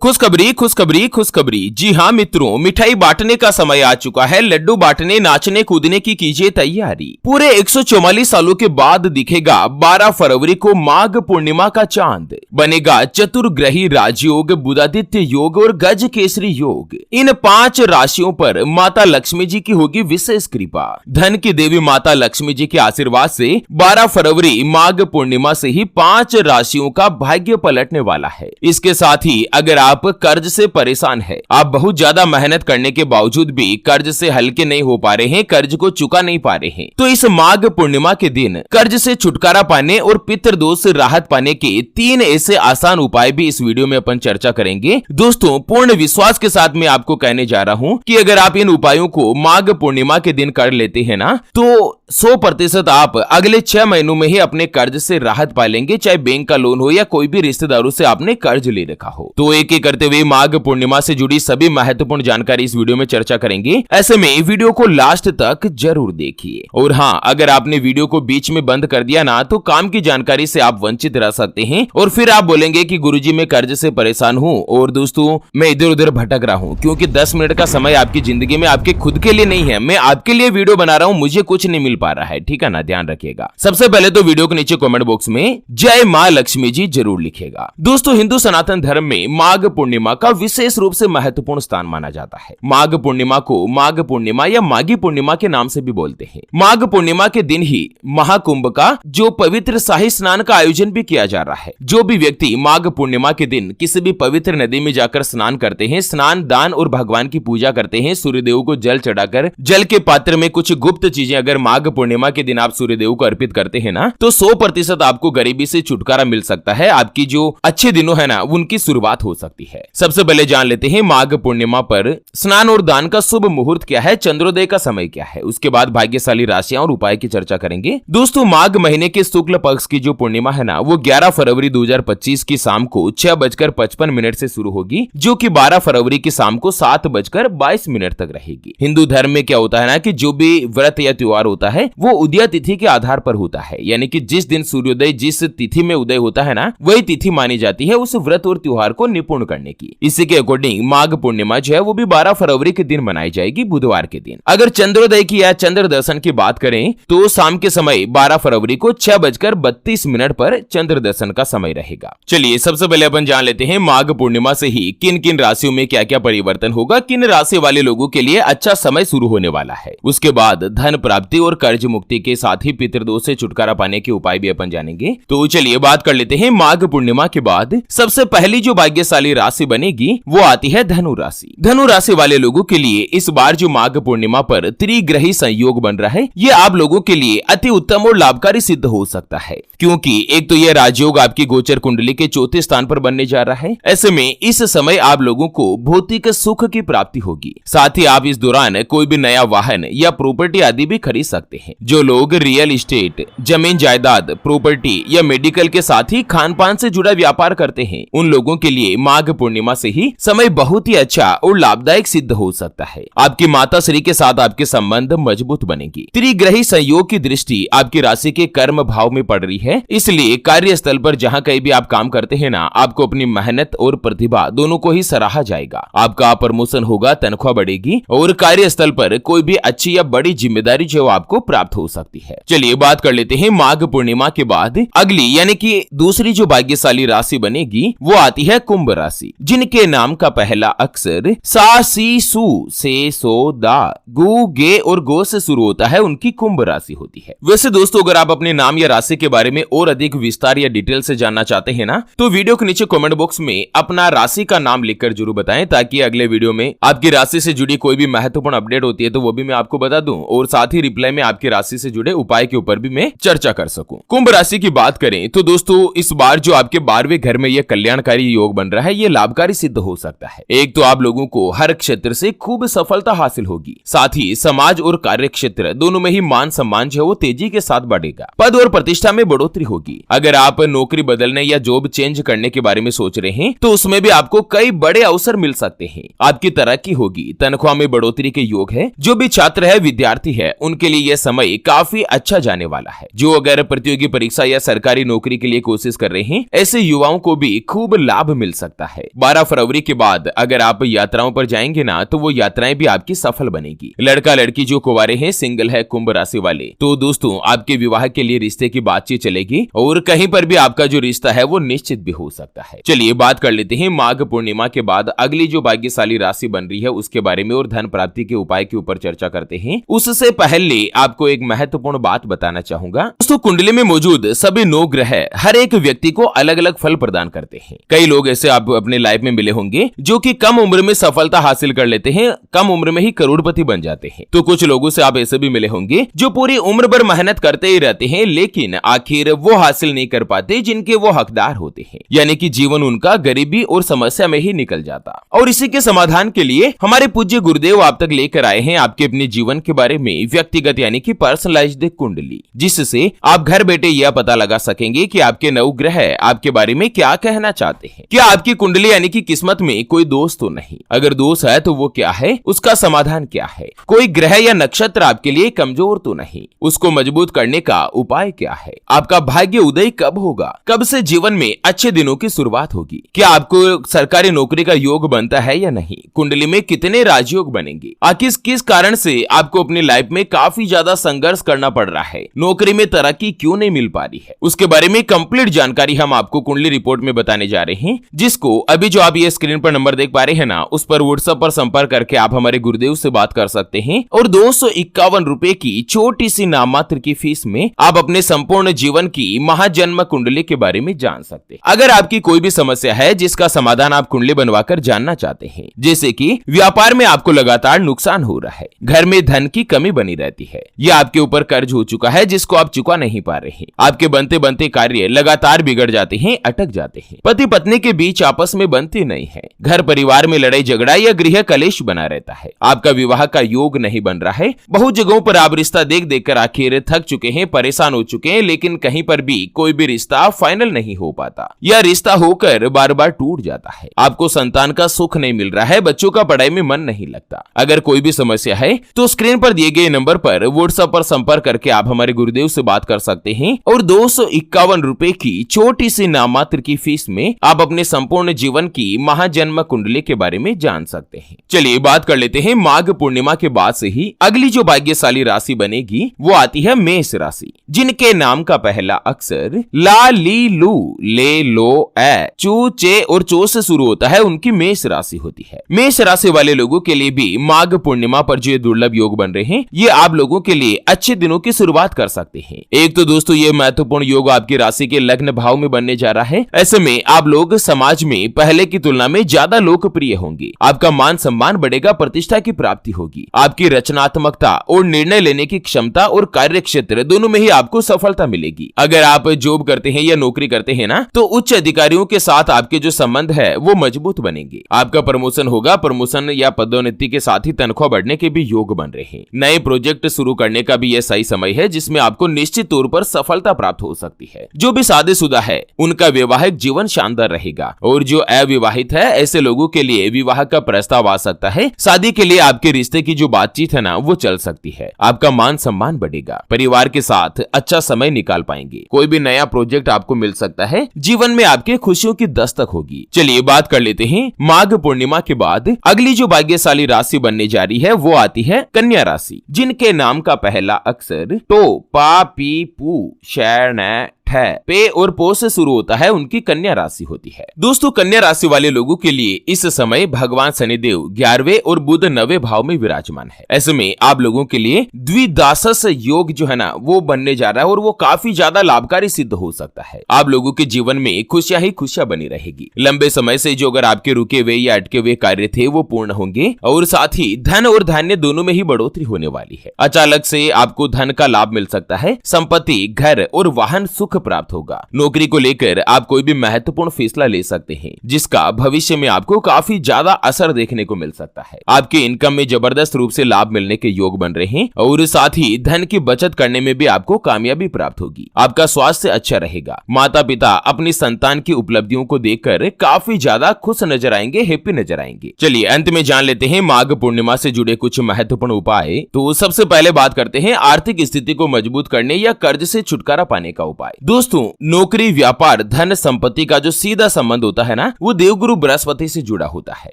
खुशखबरी खुशखबरी खुशखबरी। जी हाँ मित्रों, मिठाई बांटने का समय आ चुका है। लड्डू बांटने, नाचने कूदने की कीजिए तैयारी। पूरे 144 सालों के बाद दिखेगा 12 फरवरी को माघ पूर्णिमा का चांद। बनेगा चतुर्ग्रही राजयोग, बुधादित्य योग और गज केसरी योग। इन 5 राशियों पर माता लक्ष्मी जी की होगी विशेष कृपा। धन की देवी माता लक्ष्मी जी के आशीर्वाद से 12 फरवरी माघ पूर्णिमा से ही 5 राशियों का भाग्य पलटने वाला है। इसके साथ ही अगर आप कर्ज से परेशान है, आप बहुत ज्यादा मेहनत करने के बावजूद भी कर्ज से हल्के नहीं हो पा रहे हैं, कर्ज को चुका नहीं पा रहे हैं, तो इस माघ पूर्णिमा के दिन कर्ज से छुटकारा पाने और पितृदोष से राहत पाने के 3 ऐसे आसान उपाय भी इस वीडियो में अपन चर्चा करेंगे। दोस्तों, पूर्ण विश्वास के साथ मैं आपको कहने जा रहा हूं कि अगर आप इन उपायों को माघ पूर्णिमा के दिन कर लेते हैं ना, तो 100% आप अगले 6 महीनों में ही अपने कर्ज से राहत पा लेंगे, चाहे बैंक का लोन हो या कोई भी रिश्तेदारों से आपने कर्ज ले रखा हो। तो एक एक करते हुए माघ पूर्णिमा से जुड़ी सभी महत्वपूर्ण जानकारी इस वीडियो में चर्चा करेंगे। ऐसे में वीडियो को लास्ट तक जरूर देखिए। और हाँ, अगर आपने वीडियो को बीच में बंद कर दिया ना, तो काम की जानकारी से आप वंचित रह सकते हैं और फिर आप बोलेंगे कि गुरुजी मैं कर्ज से परेशान हूँ और दोस्तों मैं इधर उधर भटक रहा हूँ, क्योंकि 10 मिनट का समय आपकी जिंदगी में आपके खुद के लिए नहीं है। मैं आपके लिए वीडियो बना रहा हूँ, मुझे कुछ नहीं मिल पा रहा है, ठीक है ना, ध्यान रखिएगा। सबसे पहले तो वीडियो के नीचे कमेंट बॉक्स में जय माँ लक्ष्मी जी जरूर लिखेगा। दोस्तों, हिंदू सनातन धर्म में माघ पूर्णिमा का विशेष रूप से महत्वपूर्ण स्थान माना जाता है। माघ पूर्णिमा को माघ पूर्णिमा या माघी पूर्णिमा के नाम से भी बोलते हैं। माघ पूर्णिमा के दिन ही महाकुंभ का जो पवित्र शाही स्नान का आयोजन भी किया जा रहा है। जो भी व्यक्ति माघ पूर्णिमा के दिन किसी भी पवित्र नदी में जाकर स्नान करते हैं, स्नान दान और भगवान की पूजा करते हैं, सूर्यदेव को जल चढ़ाकर जल के पात्र में कुछ गुप्त चीजें अगर माघ पूर्णिमा के दिन आप सूर्यदेव को अर्पित करते हैं ना, तो 100% आपको गरीबी से छुटकारा मिल सकता है। आपकी जो अच्छे दिनों है ना, उनकी शुरुआत हो सकती है। सबसे पहले जान लेते हैं माघ पूर्णिमा पर स्नान और दान का शुभ मुहूर्त क्या है, चंद्रोदय का समय क्या है। उसके बाद भाग्यशाली राशियां और उपाय की चर्चा करेंगे। दोस्तों, माघ महीने के शुक्ल पक्ष की जो पूर्णिमा है ना, वो 11 फरवरी 2025 की शाम को 6:55 से शुरू होगी, जो कि 12 फरवरी की शाम को 7:22 तक रहेगी। हिंदू धर्म में क्या होता है ना, कि जो भी व्रत या त्योहार होता है वो उदय तिथि के आधार पर होता है, यानी कि जिस दिन सूर्योदय जिस तिथि में उदय होता है ना, वही तिथि मानी जाती है उस व्रत और त्योहार को निपुण करने की। इसी के अकॉर्डिंग माघ पूर्णिमा जो है वो भी 12 फरवरी के दिन मनाई जाएगी, बुधवार के दिन। अगर चंद्रोदय की या चंद्र दर्शन की बात करें तो शाम के समय 12 फरवरी को 6:32 पर चंद्र दर्शन का समय रहेगा। चलिए सबसे पहले अपन जान लेते हैं माघ पूर्णिमा से ही किन किन राशियों में क्या क्या परिवर्तन होगा, किन राशि वाले लोगों के लिए अच्छा समय शुरू होने वाला है। उसके बाद धन प्राप्ति और कर्ज मुक्ति के साथ ही पितृदोष से छुटकारा पाने के उपाय भी अपन जानेंगे। तो चलिए बात कर लेते हैं माघ पूर्णिमा के बाद सबसे पहली जो भाग्यशाली राशि बनेगी वो आती है धनु राशि। धनु राशि वाले लोगों के लिए इस बार जो माघ पूर्णिमा पर त्रिग्रही संयोग बन रहा है, ये आप लोगों के लिए अति उत्तम और लाभकारी सिद्ध हो सकता है, क्योंकि एक तो यह राजयोग आपकी गोचर कुंडली के 4थे स्थान पर बनने जा रहा है। ऐसे में इस समय आप लोगों को भौतिक सुख की प्राप्ति होगी। साथ ही आप इस दौरान कोई भी नया वाहन या प्रॉपर्टी आदि भी खरीद सकते हैं। जो लोग रियल एस्टेट, जमीन जायदाद, प्रॉपर्टी या मेडिकल के साथ ही खान पान से जुड़ा व्यापार करते हैं, उन लोगों के लिए माघ पूर्णिमा से ही समय बहुत ही अच्छा और लाभदायक सिद्ध हो सकता है। आपकी माता श्री के साथ आपके संबंध मजबूत बनेगी। त्रिग्रही संयोग की दृष्टि आपकी राशि के कर्म भाव में पड़ रही है, इसलिए कार्यस्थल पर जहां कहीं भी आप काम करते हैं ना, आपको अपनी मेहनत और प्रतिभा दोनों को ही सराहा जाएगा। आपका प्रमोशन होगा, तनख्वाह बढ़ेगी और कार्यस्थल पर कोई भी अच्छी या बड़ी जिम्मेदारी जो आपको प्राप्त हो सकती है। चलिए बात कर लेते हैं माघ पूर्णिमा के बाद अगली यानी कि दूसरी जो भाग्यशाली राशि बनेगी वो आती है कुंभ राशि, जिनके नाम का पहला अक्षर सा, सी, सु, से, सो, दा, गु, गे और गो से शुरू होता है, उनकी कुंभ राशि होती है। वैसे दोस्तों, अगर आप अपने नाम या राशि के बारे में और अधिक विस्तार या डिटेल से जानना चाहते हैं ना, तो वीडियो के नीचे कमेंट बॉक्स में अपना राशि का नाम लिखकर जरूर बताएं, ताकि अगले वीडियो में आपकी राशि से जुड़ी कोई भी महत्वपूर्ण अपडेट होती है तो वो भी मैं आपको बता दूं, और साथ ही रिप्लाई में आपकी राशि से जुड़े उपाय के ऊपर भी मैं चर्चा कर सकूं। कुंभ राशि की बात करें तो दोस्तों, इस बार जो आपके 12वें घर में यह कल्याणकारी योग बन रहा है, ये लाभकारी सिद्ध हो सकता है। एक तो आप लोगों को हर क्षेत्र से खूब सफलता हासिल होगी, साथ ही समाज और कार्य क्षेत्र दोनों में ही मान सम्मान जो है वो तेजी के साथ बढ़ेगा। पद और प्रतिष्ठा में बढ़ोतरी बढ़ोतरी होगी। अगर आप नौकरी बदलने या जॉब चेंज करने के बारे में सोच रहे हैं तो उसमें भी आपको कई बड़े अवसर मिल सकते हैं। आपकी तरक्की होगी, तनख्वाह में बढ़ोतरी के योग है। जो भी छात्र है, विद्यार्थी है, उनके लिए यह समय काफी अच्छा जाने वाला है। जो अगर प्रतियोगी परीक्षा या सरकारी नौकरी के लिए कोशिश कर रहे हैं, ऐसे युवाओं को भी खूब लाभ मिल सकता है। 12 फरवरी के बाद अगर आप यात्राओं पर जाएंगे ना, तो वो यात्राएं भी आपकी सफल बनेगी। लड़का लड़की जो कुंवारे हैं, सिंगल है, कुंभ राशि वाले, तो दोस्तों आपके विवाह के लिए रिश्ते की बातचीत चलेगी और कहीं पर भी आपका जो रिश्ता है वो निश्चित भी हो सकता है। चलिए बात कर लेते हैं माघ पूर्णिमा के बाद अगली जो भाग्यशाली राशि बन रही है उसके बारे में और धन प्राप्ति के उपाय के ऊपर चर्चा करते हैं। उससे पहले आपको एक महत्वपूर्ण बात बताना चाहूंगा। दोस्तों कुंडली में मौजूद सभी 9 ग्रह हर एक व्यक्ति को अलग अलग फल प्रदान करते हैं। कई लोग ऐसे आप अपने लाइफ में मिले होंगे जो कि कम उम्र में सफलता हासिल कर लेते हैं, कम उम्र में ही करोड़पति बन जाते हैं। तो कुछ लोगों से आप ऐसे भी मिले होंगे जो पूरी उम्र भर मेहनत करते ही रहते हैं, लेकिन आखिर वो हासिल नहीं कर पाते जिनके वो हकदार होते हैं। यानी कि जीवन उनका गरीबी और समस्या में ही निकल जाता। और इसी के समाधान के लिए हमारे पूज्य गुरुदेव आप तक लेकर आए हैं आपके अपने जीवन के बारे में व्यक्तिगत यानी कि पर्सनलाइज्ड कुंडली, जिससे आप घर बैठे यह पता लगा सकेंगे कि आपके 9 ग्रह आपके बारे में क्या कहना चाहते हैं। क्या आपकी कुंडली यानी कि किस्मत में कोई दोष तो नहीं? अगर दोष है तो वो क्या है, उसका समाधान क्या है? कोई ग्रह या नक्षत्र आपके लिए कमजोर तो नहीं, उसको मजबूत करने का उपाय क्या है? आपका भाग्य उदय कब होगा? कब से जीवन में अच्छे दिनों की शुरुआत होगी? क्या आपको सरकारी नौकरी का योग बनता है या नहीं? कुंडली में कितने राजयोग बनेंगे? आखिर किस कारण से आपको अपनी लाइफ में काफी ज्यादा संघर्ष करना पड़ रहा है? नौकरी में तरक्की क्यों नहीं मिल पा रही है? उसके बारे में कंप्लीट जानकारी हम आपको कुंडली रिपोर्ट में बताने जा रहे हैं, जिसको अभी जो आप ये स्क्रीन पर नंबर देख पा रहे हैं ना, उस पर व्हाट्सएप पर संपर्क करके आप हमारे गुरुदेव से बात कर सकते हैं और 251 रुपए की छोटी सी नाम मात्र की फीस में आप अपने संपूर्ण जीवन की महाजन्म कुंडली के बारे में जान सकते हैं। अगर आपकी कोई भी समस्या है जिसका समाधान आप कुंडली बनवाकर जानना चाहते हैं, जैसे कि व्यापार में आपको लगातार नुकसान हो रहा है, घर में धन की कमी बनी रहती है, या आपके ऊपर कर्ज हो चुका है जिसको आप चुका नहीं पा रहे हैं, आपके बनते बनते कार्य लगातार बिगड़ जाते हैं, अटक जाते हैं, पति पत्नी के बीच आपस में बनते नहीं है, घर परिवार में लड़ाई झगड़ा या गृह कलेश बना रहता है, आपका विवाह का योग नहीं बन रहा है, बहुत जगहों पर आप रिश्ता देख देख कर आखिर थक चुके हैं, परेशान हो चुके हैं, लेकिन कहीं पर भी कोई भी रिश्ता फाइनल नहीं हो पाता, या रिश्ता होकर बार बार टूट जाता है, आपको संतान का सुख नहीं मिल रहा है, बच्चों का पढ़ाई में मन नहीं लगता। अगर कोई भी समस्या है तो स्क्रीन पर दिए गए नंबर पर व्हाट्सएप पर संपर्क करके आप हमारे गुरुदेव से बात कर सकते हैं और 251 रुपए की छोटी सी नाम मात्र की फीस में आप अपने संपूर्ण जीवन की महाजन्म कुंडली के बारे में जान सकते हैं। चलिए बात कर लेते हैं माघ पूर्णिमा के बाद से ही अगली जो भाग्यशाली राशि बनेगी वो आती है मेष राशि, जिनके नाम का पहला अक्षर ला, ली, लू, ले, लो, ए, चू, चे और चो से शुरू होता है, उनकी मेष राशि होती है। मेष राशि वाले लोगों के लिए भी माघ पूर्णिमा पर जो दुर्लभ योग बन रहे हैं, ये आप लोगों के लिए अच्छे दिनों की शुरुआत कर सकते हैं। एक तो दोस्तों ये महत्वपूर्ण योग आपकी राशि के लग्न भाव में बनने जा रहा है। ऐसे में आप लोग समाज में पहले की तुलना में ज्यादा लोकप्रिय होंगे, आपका मान सम्मान बढ़ेगा, प्रतिष्ठा की प्राप्ति होगी, आपकी रचनात्मकता और निर्णय लेने की क्षमता और कार्य क्षेत्र दोनों में ही आपको सफलता मिलेगी। अगर आप जॉब करते हैं या नौकरी करते हैं ना, तो उच्च अधिकारियों के साथ आपके जो संबंध है वो मजबूत बनेंगे, आपका प्रमोशन होगा, प्रमोशन या पदोन्नति के साथ ही तनख्वाह बढ़ने के भी योग बन रहे हैं। नए प्रोजेक्ट शुरू करने का भी यह सही समय है जिसमें आपको निश्चित तौर पर सफलता प्राप्त हो सकती है। जो भी शादीशुदा है उनका वैवाहिक जीवन शानदार रहेगा, और जो अविवाहित है ऐसे लोगों के लिए विवाह का प्रस्ताव आ सकता है। शादी के लिए आपके रिश्ते की जो बातचीत है ना वो चल सकती है, आपका मान सम्मान बढ़ेगा, परिवार के साथ अच्छा समय निकाल पाएंगे, कोई भी नया प्रोजेक्ट आपको मिल सकता है, जीवन में आपके खुशियों की दस्तक होगी। चलिए बात कर लेते हैं माघ पूर्णिमा के बाद अगली जो भाग्यशाली राशि बनने जा रही है वो आती है कन्या राशि, जिनके नाम का पहला अक्षर टो, पा, पी, पू, शैण, पे और पो से शुरू होता है, उनकी कन्या राशि होती है। दोस्तों कन्या राशि वाले लोगों के लिए इस समय भगवान शनिदेव 11वें और बुध 9वें भाव में विराजमान है। ऐसे में आप लोगों के लिए द्विदासस योग जो है ना वो बनने जा रहा है और वो काफी ज्यादा लाभकारी सिद्ध हो सकता है। आप लोगों के जीवन में खुशियां ही खुशियां बनी रहेगी। लंबे समय से जो अगर आपके रुके हुए या अटके हुए कार्य थे वो पूर्ण होंगे, और साथ ही धन और धान्य दोनों में ही बढ़ोतरी होने वाली है। अचानक से आपको धन का लाभ मिल सकता है, संपत्ति, घर और वाहन सुख सुख प्राप्त होगा। नौकरी को लेकर आप कोई भी महत्वपूर्ण फैसला ले सकते हैं, जिसका भविष्य में आपको काफी ज्यादा असर देखने को मिल सकता है। आपके इनकम में जबरदस्त रूप से लाभ मिलने के योग बन रहे हैं और साथ ही धन की बचत करने में भी आपको कामयाबी प्राप्त होगी। आपका स्वास्थ्य अच्छा रहेगा। माता पिता अपनी संतान की उपलब्धियों को देखकर काफी ज्यादा खुश नजर आएंगे, हैप्पी नजर आएंगे। चलिए अंत में जान लेते हैं माघ पूर्णिमा से जुड़े कुछ महत्वपूर्ण उपाय। तो सबसे पहले बात करते हैं आर्थिक स्थिति को मजबूत करने या कर्ज से छुटकारा पाने का उपाय। दोस्तों, नौकरी, व्यापार, धन संपत्ति का जो सीधा संबंध होता है ना, वो देवगुरु बृहस्पति से जुड़ा होता है।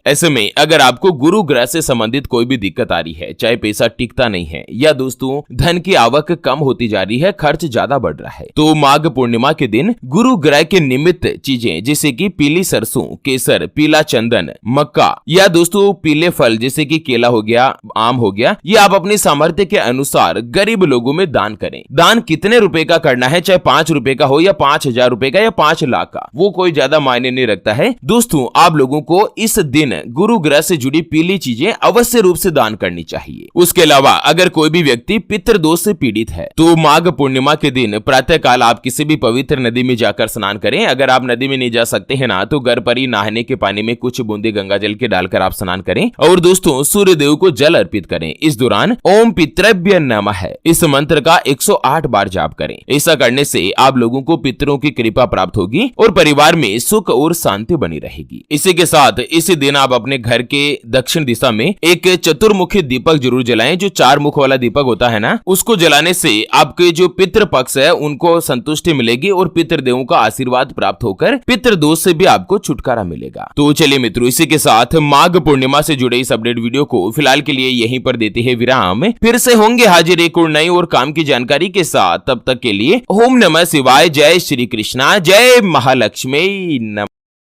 ऐसे में अगर आपको गुरु ग्रह से संबंधित कोई भी दिक्कत आ रही है, चाहे पैसा टिकता नहीं है या दोस्तों धन की आवक कम होती जा रही है, खर्च ज्यादा बढ़ रहा है, तो माघ पूर्णिमा के दिन गुरु ग्रह के निमित्त चीजें जैसे कि पीली सरसों, केसर, पीला चंदन, मक्का या दोस्तों पीले फल जैसे कि केला हो गया, आम हो गया, ये आप अपनी सामर्थ्य के अनुसार गरीब लोगों में दान करें। दान कितने रुपए का करना है, चाहे 5 रुपए का हो या 5,000 रुपए का या 5 लाख का, वो कोई ज्यादा मायने नहीं रखता है। दोस्तों, आप लोगों को इस दिन गुरु ग्रह से जुड़ी पीली चीजें अवश्य रूप से दान करनी चाहिए। उसके अलावा अगर कोई भी व्यक्ति पितृदोष से पीड़ित है तो माघ पूर्णिमा के दिन प्रातः काल आप किसी भी पवित्र नदी में जाकर स्नान करें। अगर आप नदी में नहीं जा सकते हैं ना, तो घर पर ही नहाने के पानी में कुछ बूंदे गंगा जल के डालकर आप स्नान करें और दोस्तों सूर्य देव को जल अर्पित करें। इस दौरान ओम पितृभ्य नमः इस मंत्र का 108 बार जाप करें। ऐसा करने से आप लोगों को पितरों की कृपा प्राप्त होगी और परिवार में सुख और शांति बनी रहेगी। इसी के साथ इसी दिन आप अपने घर के दक्षिण दिशा में एक चतुर्मुखी दीपक जरूर जलाएं। जो 4 मुख वाला दीपक होता है ना, उसको जलाने से आपके जो पितृ पक्ष है उनको संतुष्टि मिलेगी और पितृदेवों का आशीर्वाद प्राप्त होकर पितृदोष से भी आपको छुटकारा मिलेगा। तो चलिए मित्रों, इसी के साथ माघ पूर्णिमा से जुड़े इस अपडेट वीडियो को फिलहाल के लिए यहीं पर देते हैं विराम। फिर से होंगे हाजिर एक और नई और काम की जानकारी के साथ। तब तक के लिए ओम नमः शिवाय, जय श्री कृष्णा, जय महालक्ष्मी।